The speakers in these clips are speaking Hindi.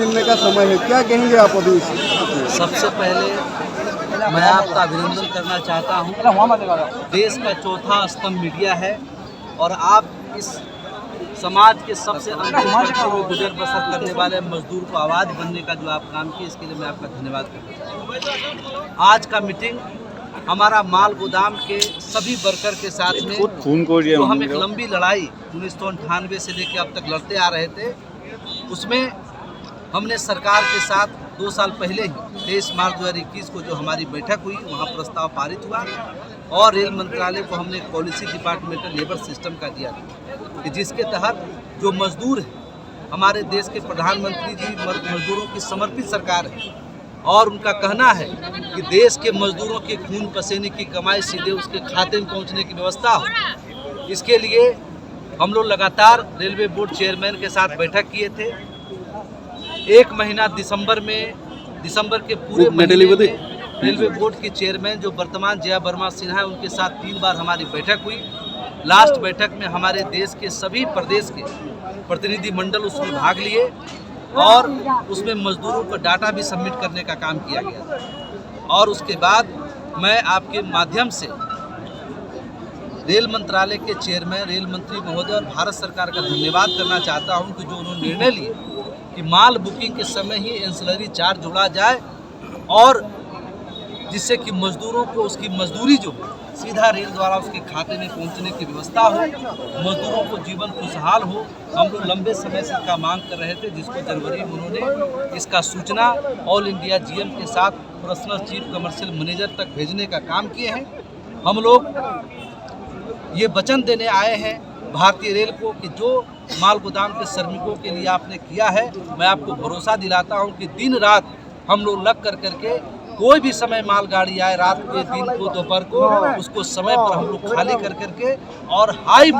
मिलने का समय है, क्या कहेंगे आप अभी? सबसे पहले मैं आपका अभिनंदन करना चाहता हूं। देश का चौथा स्तंभ मीडिया है और आप इस समाज के सबसे अंतिम वर्गों में गुजर बसर करने वाले मजदूर को आवाज़ बनने का जो आप काम किए, इसके लिए मैं आपका धन्यवाद करना चाहता हूं। आज का मीटिंग हमारा माल गोदाम के सभी वर्कर के साथ में, जो हम एक लंबी लड़ाई 1998 से लेकर अब तक लड़ते आ रहे थे, उसमें हमने सरकार के साथ 2 साल पहले ही 23 मार्च 2021 को जो हमारी बैठक हुई, वहाँ प्रस्ताव पारित हुआ और रेल मंत्रालय को हमने एक पॉलिसी डिपार्टमेंटल लेबर सिस्टम का दिया था कि जिसके तहत जो मजदूर हैं, हमारे देश के प्रधानमंत्री जी मजदूरों की समर्पित सरकार है और उनका कहना है कि देश के मजदूरों के खून पसीने की कमाई सीधे उसके खाते में पहुँचने की व्यवस्था हो। इसके लिए हम लोग लगातार रेलवे बोर्ड चेयरमैन के साथ बैठक किए थे। एक महीना दिसंबर के पूरे महीने में रेलवे बोर्ड के चेयरमैन जो वर्तमान जया वर्मा सिन्हा है, उनके साथ 3 बार हमारी बैठक हुई। लास्ट बैठक में हमारे देश के सभी प्रदेश के प्रतिनिधि मंडल उसमें भाग लिए और उसमें मजदूरों को डाटा भी सबमिट करने का काम किया गया था। और उसके बाद मैं आपके माध्यम से रेल मंत्रालय के चेयरमैन रेल मंत्री महोदय और भारत सरकार का धन्यवाद करना चाहता हूं कि जो उन्होंने निर्णय लिए कि माल बुकिंग के समय ही एंसिलरी चार्ज जोड़ा जाए और जिससे कि मजदूरों को उसकी मजदूरी जो सीधा रेल द्वारा उसके खाते में पहुंचने की व्यवस्था हो, मजदूरों को जीवन खुशहाल हो। हम लोग लंबे समय से इसका मांग कर रहे थे, जिसको जनवरी में उन्होंने इसका सूचना ऑल इंडिया जीएम के साथ पर्सनल चीफ कमर्शियल मैनेजर तक भेजने का काम किए हैं। हम लोग ये वचन देने आए हैं भारतीय रेल को कि जो माल गोदाम के श्रमिकों के लिए आपने किया है, मैं आपको भरोसा दिलाता हूं कि दिन रात हम लोग लग कर करके कोई भी समय मालगाड़ी आए, रात को, दिन को, दोपहर को, उसको समय पर हम लोग खाली कर करके और हाई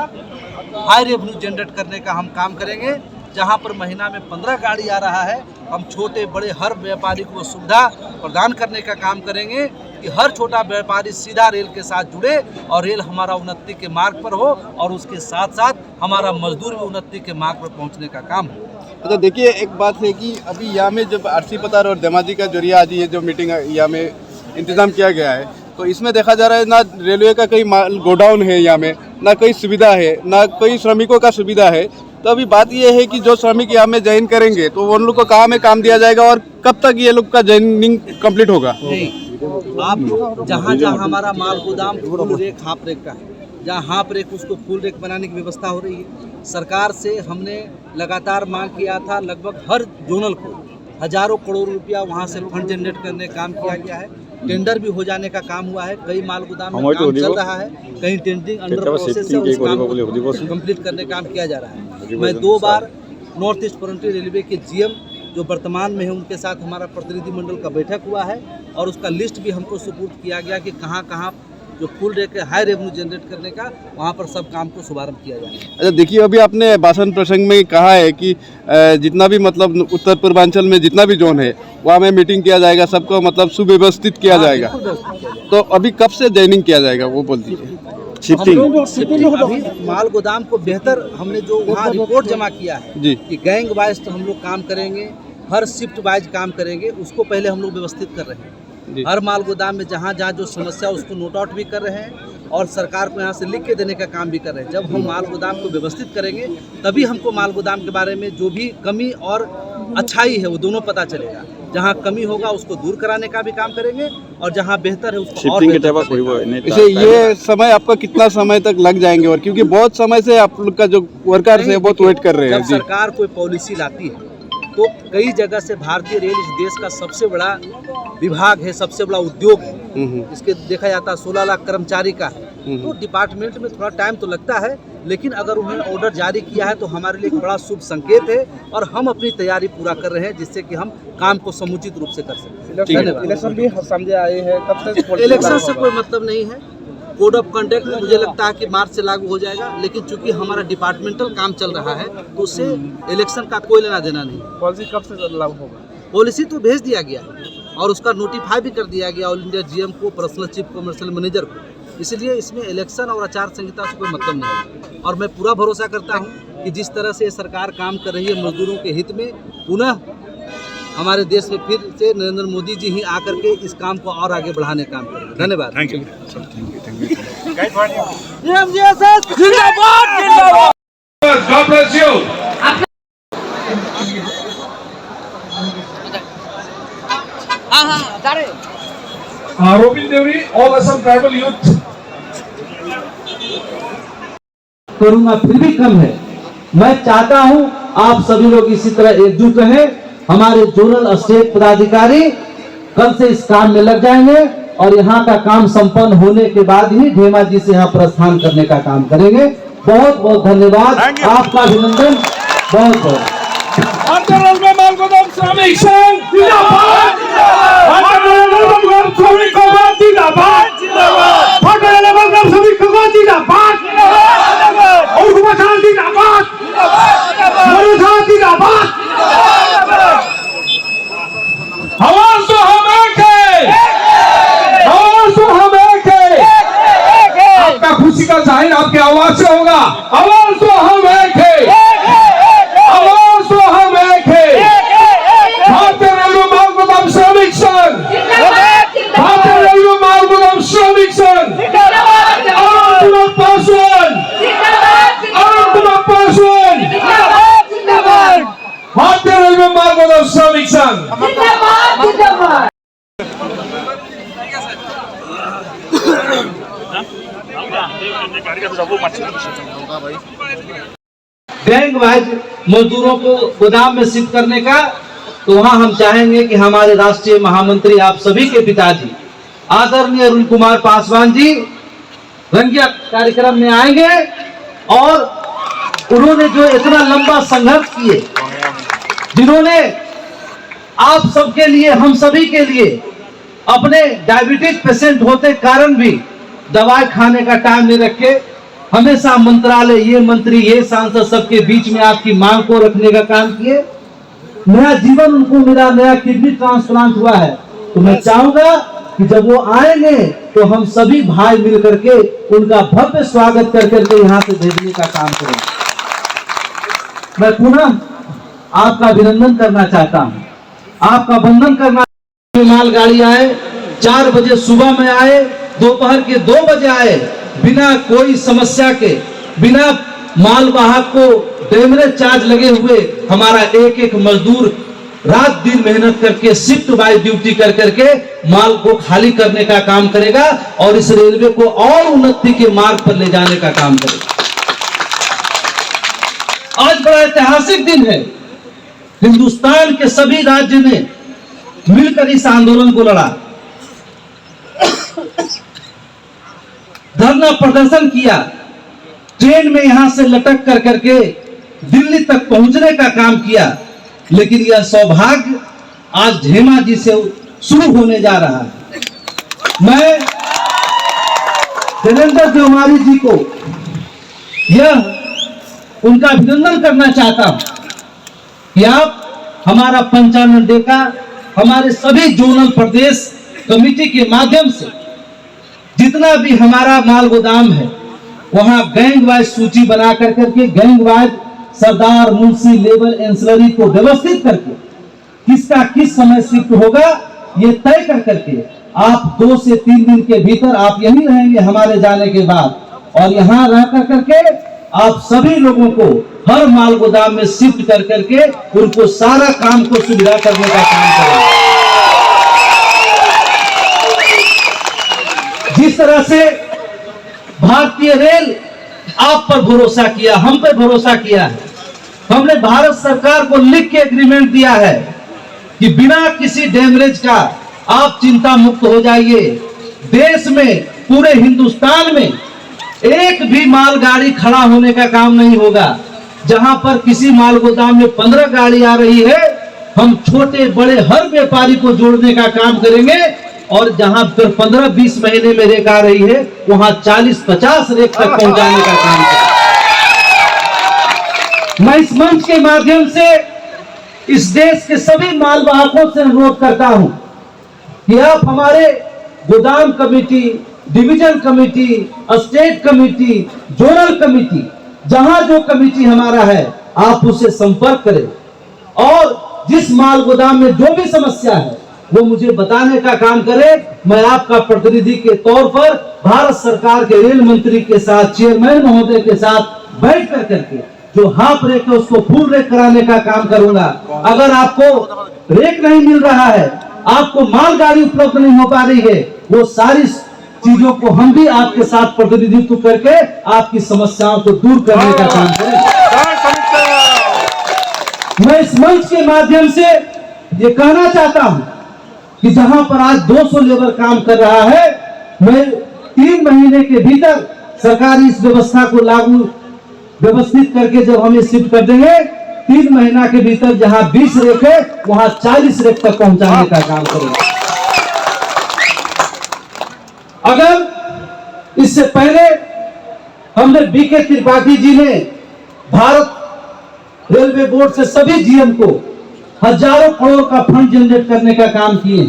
रेवेन्यू जनरेट करने का हम काम करेंगे। जहां पर महीना में 15 गाड़ी आ रहा है, हम छोटे बड़े हर व्यापारी को सुविधा प्रदान करने का काम करेंगे कि हर छोटा व्यापारी सीधा रेल के साथ जुड़े और रेल हमारा उन्नति के मार्ग पर हो और उसके साथ साथ हमारा मजदूर भी उन्नति के मार्ग पर पहुंचने का काम हो। तो देखिए, एक बात है कि अभी यहाँ में जब आरसी पतार और देमाजी का जरिया आज ये जो मीटिंग यहाँ में इंतजाम किया गया है, तो इसमें देखा जा रहा है ना रेलवे का कोई गोडाउन है यहाँ में, ना कोई सुविधा है, ना कोई श्रमिकों का सुविधा है। तो अभी बात ये है कि जो श्रमिक यहाँ में ज्वाइन करेंगे तो उन लोग को कहाँ में काम दिया जाएगा और कब तक ये लोग का ज्वाइनिंग कंप्लीट होगा? आप जहाँ जहाँ हमारा माल गोदाम फुल रेक हाफ रेक का है, जहाँ हाफ रेक उसको फुल रेक बनाने की व्यवस्था हो रही है। सरकार से हमने लगातार मांग किया था, लगभग हर जोनल को हजारों करोड़ रुपया वहाँ से फंड जनरेट करने का काम किया गया है। टेंडर भी हो जाने का काम हुआ है, कई माल गोदाम में काम चल रहा है, कहीं टेंडरिंग अंडर प्रोसेस है, उस काम को कंप्लीट करने का काम किया जा रहा है। मैं 2 बार नॉर्थ ईस्ट फ्रंटियर रेलवे के जीएम जो वर्तमान में है, उनके साथ हमारा प्रतिनिधि मंडल का बैठक हुआ है और उसका लिस्ट भी हमको सुपुर्द किया गया कि कहाँ कहाँ जो full rake high revenue generate करने का, वहाँ पर सब काम को शुभारंभ किया जाए। अच्छा, देखिए, अभी आपने भाषण प्रसंग में कहा है कि जितना भी मतलब उत्तर पूर्वांचल में जितना भी जोन है वहाँ में मीटिंग किया जाएगा, सबको मतलब सुव्यवस्थित किया जाएगा। तो अभी कब से ज्वाइनिंग किया जाएगा वो बोल दीजिए। शिफ्टिंग अभी माल गोदाम को बेहतर हमने जो वहाँ रिपोर्ट जमा किया है जी कि गैंग वाइज तो हम लोग काम करेंगे, हर शिफ्ट वाइज काम करेंगे, उसको पहले हम लोग व्यवस्थित कर रहे हैं। हर माल गोदाम में जहाँ जहाँ जो समस्या उसको नोट आउट भी कर रहे हैं और सरकार को यहाँ से लिख के देने का काम भी कर रहे हैं। जब हम माल गोदाम को व्यवस्थित करेंगे तभी हमको माल गोदाम के बारे में जो भी कमी और अच्छाई है वो दोनों पता चलेगा। जहाँ कमी होगा उसको दूर कराने का भी काम करेंगे और जहाँ बेहतर है उसको और इसे ये समय आपका कितना समय तक लग जाएंगे? और क्योंकि बहुत समय से आप लोग का जो वर्कर्स है बहुत वेट कर रहे हैं। जब सरकार कोई पॉलिसी लाती है तो कई जगह से भारतीय रेल इस देश का सबसे बड़ा विभाग है, सबसे बड़ा उद्योग है। इसके देखा जाता है 16 लाख कर्मचारी का है, तो डिपार्टमेंट में थोड़ा टाइम तो लगता है, लेकिन अगर उन्होंने ऑर्डर जारी किया है तो हमारे लिए एक बड़ा शुभ संकेत है और हम अपनी तैयारी पूरा कर रहे हैं जिससे कि हम काम को समुचित रूप से कर सकें। इलेक्शन भी समझे आए हैं, कब तक इलेक्शन से कोई मतलब नहीं है। कोड ऑफ कंडक्ट मुझे लगता है कि मार्च से लागू हो जाएगा, लेकिन चूंकि हमारा डिपार्टमेंटल काम चल रहा है तो उससे इलेक्शन का कोई लेना देना नहीं। पॉलिसी कब से लागू होगा? पॉलिसी तो भेज दिया गया है और उसका नोटिफाई भी कर दिया गया ऑल इंडिया जीएम को, पर्सनल चीफ कमर्शियल मैनेजर को। इसलिए इसमें इलेक्शन और आचार संहिता से कोई मतलब नहीं है और मैं पूरा भरोसा करता हूं कि जिस तरह से सरकार काम कर रही है मजदूरों के हित में, पुनः हमारे देश में फिर से नरेंद्र मोदी जी ही आकर के इस काम को और आगे बढ़ाने का काम करेंगे। धन्यवाद। Thank you. God bless you. Robin Devi, all Assam tribal youth. करूंगा फिर भी कम है। मैं चाहता हूं आप सभी लोग इसी तरह एकजुट रहें। हमारे जोनल स्टेट पदाधिकारी कल से इस काम में लग जाएंगे और यहाँ का काम संपन्न होने के बाद ही धेमा जी से यहाँ प्रस्थान करने का काम करेंगे। बहुत बहुत धन्यवाद, आपका अभिनंदन, बहुत बहुत। श्रमिक संघ जिंदाबाद, श्रमिक जिंदाबाद, श्रमिक जिंदाबाद, जिंदाबाद। आवाज तो हम एक है, आवाज तो हम एक है। आपका खुशी का जाहिर आपकी आवाज से होगा। आवाज तो हम एक है, आवाज तो हम एक है। भारतीय रेलवे माल गोदाम श्रमिक संघ, भारतीय रेलवे माल गोदाम श्रमिक संघ, अरुण कुमार पासवान, अरुण कुमार पासवान, भारतीय रेलवे माल गोदाम श्रमिक संघ। गैंग वाइज मजदूरों को गोदाम में शिफ्ट करने का, तो वहां हम चाहेंगे कि हमारे राष्ट्रीय महामंत्री आप सभी के पिताजी आदरणीय अरुण कुमार पासवान जी रंगिया कार्यक्रम में आएंगे और उन्होंने जो इतना लंबा संघर्ष किए, जिन्होंने आप सबके लिए, हम सभी के लिए अपने डायबिटीज पेशेंट होते कारण भी दवाई खाने का टाइम नहीं रखे, हमेशा मंत्रालय, ये मंत्री, ये सांसद सबके बीच में आपकी मांग को रखने का काम किए। नया जीवन उनको मिला, नया किडनी ट्रांसप्लांट हुआ है। तो मैं चाहूंगा कि जब वो आएंगे तो हम सभी भाई मिल करके उनका भव्य स्वागत कर करके यहाँ से भेजने का काम करेंगे। मैं पुनः आपका अभिनंदन करना चाहता हूँ, आपका वंदन करना। मालगाड़ी आए, 4 बजे सुबह में आए, दोपहर के 2 बजे आए, बिना कोई समस्या के, बिना मालवाहक को डेमरेज चार्ज लगे हुए हमारा एक एक मजदूर रात दिन मेहनत करके शिफ्ट बाय ड्यूटी कर करके माल को खाली करने का काम करेगा और इस रेलवे को और उन्नति के मार्ग पर ले जाने का काम करेगा। आज बड़ा ऐतिहासिक दिन है। हिंदुस्तान के सभी राज्य ने मिलकर इस आंदोलन को लड़ा, धरना प्रदर्शन किया, ट्रेन में यहां से लटक कर करके दिल्ली तक पहुंचने का काम किया। लेकिन यह सौभाग्य आज धेमा जी से शुरू होने जा रहा है। मैं देवेंद्र तिवारी जी को यह उनका अभिनंदन करना चाहता हूं कि आप हमारा 95 डे का हमारे सभी जोनल प्रदेश कमेटी के माध्यम से जितना भी हमारा माल गोदाम है वहां गैंग वाइज सूची बना करके गैंग वाइज सरदार, मुंशी, लेबर, एंसिलरी को व्यवस्थित करके किसका किस समय शिफ्ट होगा ये तय कर करके आप 2 से 3 दिन के भीतर आप यहीं रहेंगे हमारे जाने के बाद, और यहाँ रह कर करके आप सभी लोगों को हर माल गोदाम में शिफ्ट कर करके उनको सारा काम को सुविधा करने का काम करेंगे। जिस तरह से भारतीय रेल आप पर भरोसा किया, हम पे भरोसा किया है, हमने भारत सरकार को लिख के एग्रीमेंट दिया है कि बिना किसी डैमेज का आप चिंता मुक्त हो जाइए। देश में, पूरे हिंदुस्तान में एक भी मालगाड़ी खड़ा होने का काम नहीं होगा। जहां पर किसी माल गोदाम में 15 गाड़ी आ रही है, हम छोटे बड़े हर व्यापारी को जोड़ने का काम करेंगे, और जहां पर 15-20 महीने में रेक आ रही है वहां 40-50 रेक तक पहुंचाने का काम करेंगे। मैं इस मंच के माध्यम से इस देश के सभी मालवाहकों से अनुरोध करता हूं कि आप हमारे गोदाम committee, division committee, state committee, zonal committee, जहां जो कमेटी हमारा है आप उससे संपर्क करें और जिस माल गोदाम में जो भी समस्या है वो मुझे बताने का काम करे। मैं आपका प्रतिनिधि के तौर पर भारत सरकार के रेल मंत्री के साथ, चेयरमैन महोदय के साथ बैठ कर करके जो हाफ रेक है उसको फुल रेक कराने का काम करूंगा। अगर आपको रेक नहीं मिल रहा है, आपको मालगाड़ी उपलब्ध नहीं हो पा रही है, वो सारी चीजों को हम भी आपके साथ प्रतिनिधित्व करके आपकी समस्याओं को दूर करने का काम करेंगे। मैं इस मंच के माध्यम से ये कहना चाहता हूं कि जहां पर आज 200 लेबर काम कर रहा है, मैं 3 महीने के भीतर सरकारी इस व्यवस्था को लागू व्यवस्थित करके जब हम ये शिफ्ट कर देंगे, 3 महीना के भीतर जहां 20 रेक है वहां 40 रेक तक पहुंचाने का काम करेंगे। अगर इससे पहले हमने बीके त्रिपाठी जी ने भारत रेलवे बोर्ड से सभी जीएम को हजारों करोड़ का फंड जनरेट करने का काम किए।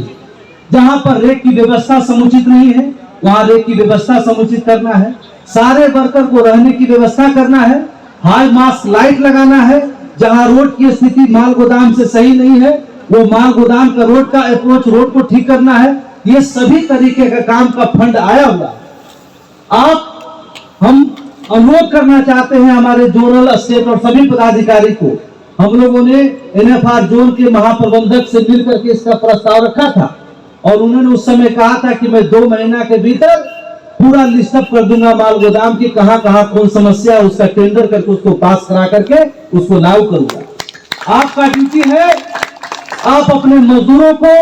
जहां पर रेक की व्यवस्था समुचित नहीं है वहां रेक की व्यवस्था समुचित करना है, सारे वर्कर को रहने की व्यवस्था करना है, हाई मास्क लाइट लगाना है। जहां रोड की स्थिति माल गोदाम से सही नहीं है वो माल गोदाम का रोड का अप्रोच रोड को ठीक करना है। ये सभी तरीके का काम का फंड आया हुआ। हम अनुरोध करना चाहते हैं हमारे जोनल, स्टेट और सभी पदाधिकारी को। हम लोगों ने एनएफआर जोन के महाप्रबंधक से मिलकर के इसका प्रस्ताव रखा था और उन्होंने उस समय कहा था कि मैं 2 महीना के भीतर पूरा लिस्ट अप कर दूंगा माल गोदाम की, कहां कहां कौन समस्या है उसका टेंडर करके उसको पास करा करके उसको लागू करूंगा। आपका ड्यूटी है, आप अपने मजदूरों को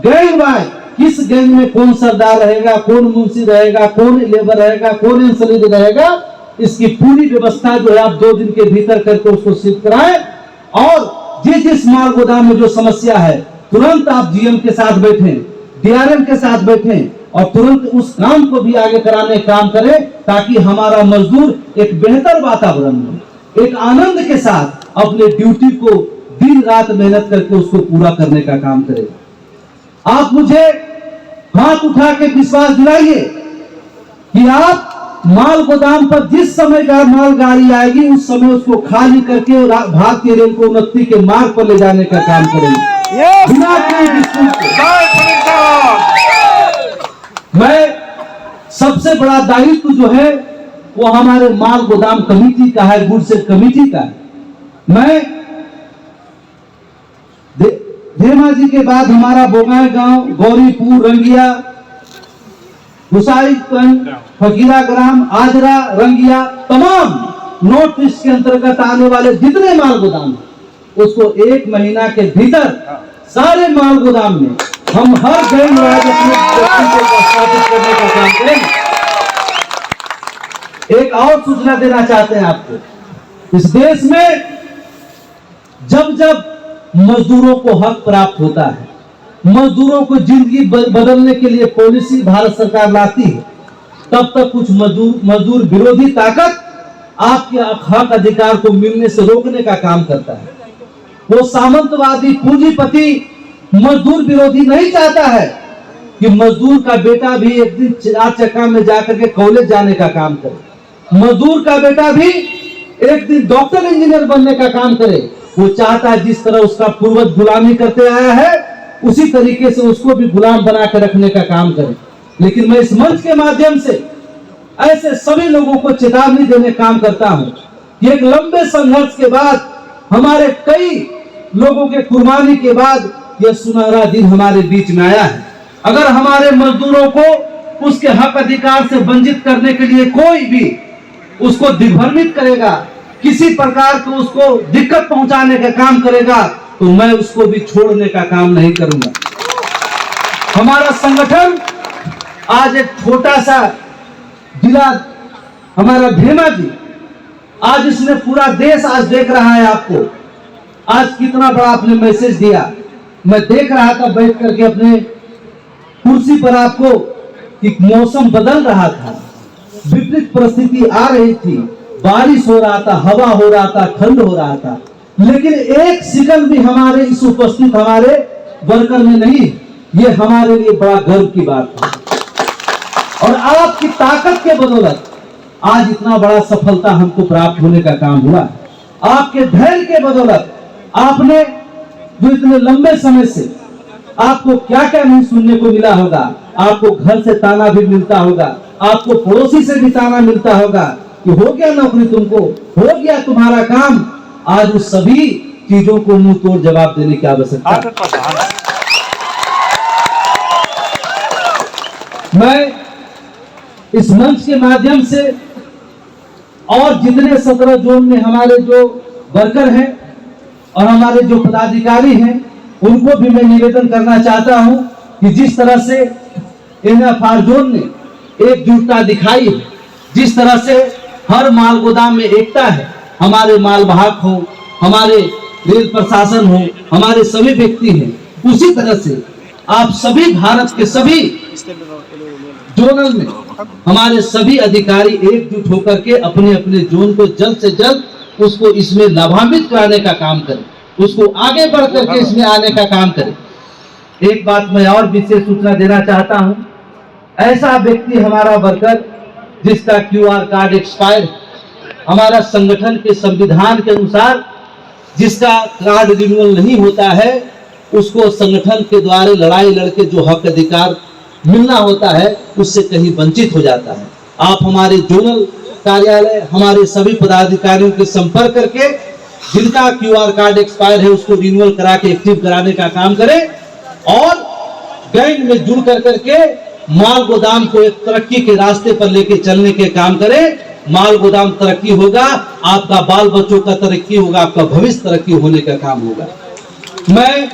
गैंग वाइज किस गैंग में कौन सरदार रहेगा, कौन मुंशी रहेगा, कौन लेबर रहेगा, कौन इंसलीड रहेगा, इसकी पूरी व्यवस्था जो है आप 2 दिन के भीतर करके उसको शिफ्ट कराएं। और जिस माल गोदाम में जो समस्या है तुरंत आप जीएम के साथ बैठें, डीआरएम के साथ बैठें और तुरंत उस काम को भी आगे कराने का काम करें, ताकि हमारा मजदूर एक बेहतर वातावरण में, एक आनंद के साथ अपने ड्यूटी को दिन रात मेहनत करके उसको पूरा करने का काम करेगा। आप मुझे हाथ उठा के विश्वास दिलाइए कि आप माल गोदाम पर जिस समय का मालगाड़ी आएगी उस समय उसको खाली करके भारतीय रेल को उन्नति के मार्ग पर ले जाने का काम करेंगे बिना कोई डिस्प्यूट के। मैं सबसे बड़ा दायित्व जो है वो हमारे माल गोदाम कमेटी का है, गुड सेट कमेटी का है। मैं धेमाजी के बाद हमारा बोगाई गांव, गौरीपुर, रंगिया, गुसाईगंज, फकीरा ग्राम, आजरा, रंगिया, तमाम नॉर्थ ईस्ट के अंतर्गत आने वाले जितने माल गोदाम उसको 1 महीना के भीतर सारे माल गोदाम में हम हर गैंग वाइज अपने स्थापित करने का काम करेंगे। एक और सूचना देना चाहते हैं आपको, इस देश में जब जब मजदूरों को हक प्राप्त होता है, मजदूरों को जिंदगी बदलने के लिए पॉलिसी भारत सरकार लाती है, तब तक कुछ मजदूर विरोधी ताकत आपके हक अधिकार को मिलने से रोकने का काम करता है। वो सामंतवादी पूंजीपति मजदूर विरोधी नहीं चाहता है कि मजदूर का बेटा भी एक दिन 4 चक्का में जाकर के कॉलेज जाने का काम करे, मजदूर का बेटा भी एक दिन डॉक्टर इंजीनियर बनने का काम करे। वो चाहता है जिस तरह उसका पूर्वज गुलामी करते आया है उसी तरीके से उसको भी गुलाम बना कर रखने का काम करें। लेकिन मैं इस मंच के माध्यम से ऐसे सभी लोगों को चेतावनी देने का काम करता हूं कि एक लंबे संघर्ष के बाद, हमारे कई लोगों के कुर्बानी के बाद यह सुनहरा दिन हमारे बीच में आया है। अगर हमारे मजदूरों को उसके हक अधिकार से वंचित करने के लिए कोई भी उसको दिग्भ्रमित करेगा, किसी प्रकार को उसको दिक्कत पहुंचाने का काम करेगा, तो मैं उसको भी छोड़ने का काम नहीं करूंगा। हमारा संगठन आज एक छोटा सा जिला हमारा धेमाजी, आज इसने पूरा देश आज देख रहा है आपको। आज कितना बड़ा आपने मैसेज दिया, मैं देख रहा था बैठ करके अपने कुर्सी पर आपको कि मौसम बदल रहा था, विपरीत परिस्थिति आ रही थी, बारिश हो रहा था, हवा हो रहा था, ठंड हो रहा था, लेकिन एक सेकंड भी हमारे इस उपस्थित हमारे वर्कर में नहीं। ये हमारे लिए बड़ा गर्व की बात है और आपकी ताकत के बदौलत आज इतना बड़ा सफलता हमको प्राप्त होने का काम हुआ। आपके धैर्य के बदौलत आपने जो इतने लंबे समय से आपको क्या क्या नहीं सुनने को मिला होगा। आपको घर से ताना भी मिलता होगा, आपको पड़ोसी से भी ताना मिलता होगा कि हो गया नौकरी, तुमको हो गया तुम्हारा काम। आज उस सभी चीजों को मुंह तोड़ जवाब देने की आवश्यकता है। मैं इस मंच के माध्यम से और जितने 17 जोन में हमारे जो वर्कर हैं और हमारे जो पदाधिकारी हैं, उनको भी मैं निवेदन करना चाहता हूं कि जिस तरह से NFR जोन ने एकजुटता दिखाई, जिस तरह से हर माल गोदाम में एकता है, हमारे माल वाहक हो, हमारे रेल प्रशासन हो, हमारे सभी व्यक्ति हैं, उसी तरह से आप सभी भारत के सभी जोनल में हमारे सभी अधिकारी एकजुट होकर के अपने अपने जोन को जल्द से जल्द उसको इसमें लाभान्वित कराने का काम करें, उसको आगे बढ़ करके इसमें आने का काम करें। एक बात मैं और विशेष सूचना देना चाहता हूं, ऐसा व्यक्ति हमारा वर्कर जिसका QR कार्ड एक्सपायर, हमारा संगठन के संविधान के अनुसार जिसका कार्ड रिन्यूअल नहीं होता है, उसको संगठन के द्वारा लड़ाई लड़के जो हक अधिकार मिलना होता है उससे कहीं वंचित हो जाता है। आप हमारे जोनल कार्यालय, हमारे सभी पदाधिकारियों के संपर्क करके जिनका QR कार्ड एक्सपायर है उसको रिन्यूअल करा के एक्टिव कराने का काम करें और गैंग में जुड़ कर करके माल गोदाम को एक तरक्की के रास्ते पर लेके चलने के काम करें। माल गोदाम तरक्की होगा, आपका बाल बच्चों का तरक्की होगा, आपका भविष्य तरक्की होने का काम होगा। मैं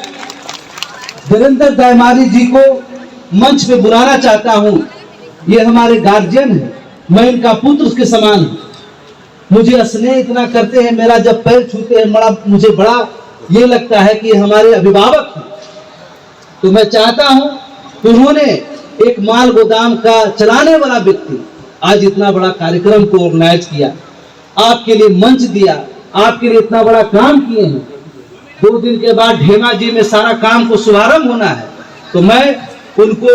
वीरेंद्र दयामारी जी को मंच पे बुलाना चाहता हूं। ये हमारे गार्जियन है, मैं इनका पुत्र के समान हूं, मुझे स्नेह इतना करते हैं, मेरा जब पैर छूते हैं मुझे बड़ा ये लगता है कि हमारे अभिभावक हैं। तो मैं चाहता हूं कि उन्होंने एक माल गोदाम का चलाने वाला व्यक्ति आज इतना बड़ा कार्यक्रम को ऑर्गेनाइज किया, आपके लिए मंच दिया, आपके लिए इतना बड़ा काम किए हैं। 2 दिन के बाद ढेमा जी में सारा काम को शुभारंभ होना है, तो मैं उनको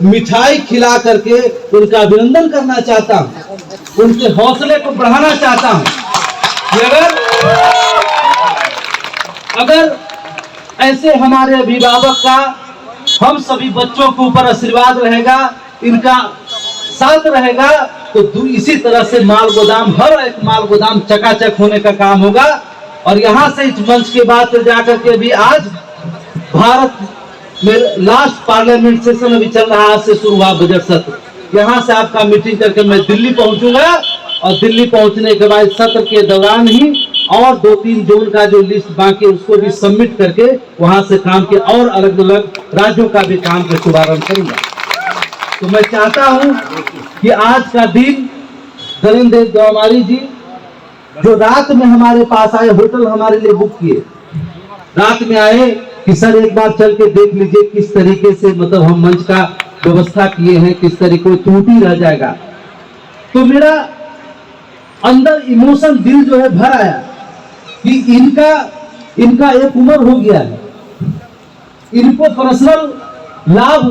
मिठाई खिला करके उनका अभिनंदन करना चाहता हूं, उनके हौसले को बढ़ाना चाहता हूं कि अगर ऐसे हमारे अभिभावक का हम सभी बच्चों के ऊपर आशीर्वाद रहेगा, इनका साथ रहेगा, तो इसी तरह से माल गोदाम, हर एक माल गोदाम चकाचक होने का काम होगा। और यहाँ से इस मंच के बाद जाकर के भी आज भारत में लास्ट पार्लियामेंट सेशन अभी चल रहा है, आज से शुरू हुआ बजट सत्र। यहाँ से आपका मीटिंग करके मैं दिल्ली पहुंचूंगा और दिल्ली पहुंचने के बाद सत्र के दौरान ही और 2-3 जोन का जो लिस्ट बाकी उसको भी सबमिट करके वहां से काम के और अलग अलग राज्यों का भी काम का शुभारंभ करूंगा। तो मैं चाहता हूं कि आज का दिन वीरेंद्र दयामारी जी जो रात में हमारे पास आए, होटल हमारे लिए बुक किए, रात में आए कि सर एक बार चल के देख लीजिए किस तरीके से मतलब हम मंच का व्यवस्था किए हैं, किस तरीके से त्रुटि रह जाएगा। तो मेरा अंदर इमोशन, दिल जो है भर आया कि इनका एक उम्र हो गया है, इनको पर्सनल लाभ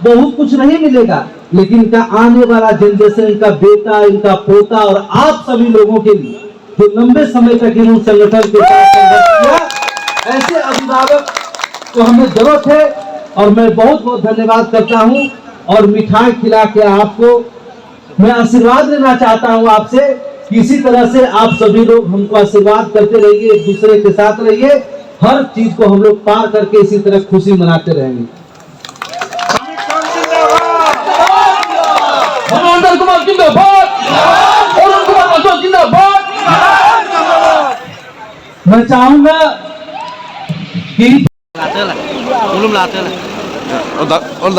बहुत कुछ नहीं मिलेगा, लेकिन इनका आने वाला जनरेशन, इनका बेटा, इनका पोता और आप सभी लोगों के लिए जो लंबे समय तक इन संगठन के साथ संघर्ष किया, ऐसे अभिभावक को हमें जरूरत है। और मैं बहुत बहुत धन्यवाद करता हूं और मिठाई खिला के आपको मैं आशीर्वाद लेना चाहता हूं आपसे। इसी तरह से आप सभी लोग हमको आशीर्वाद करते रहिए, एक दूसरे के साथ रहिए, हर चीज को हम लोग पार करके इसी तरह खुशी मनाते रहेंगे। मैं चाहूंगा कि और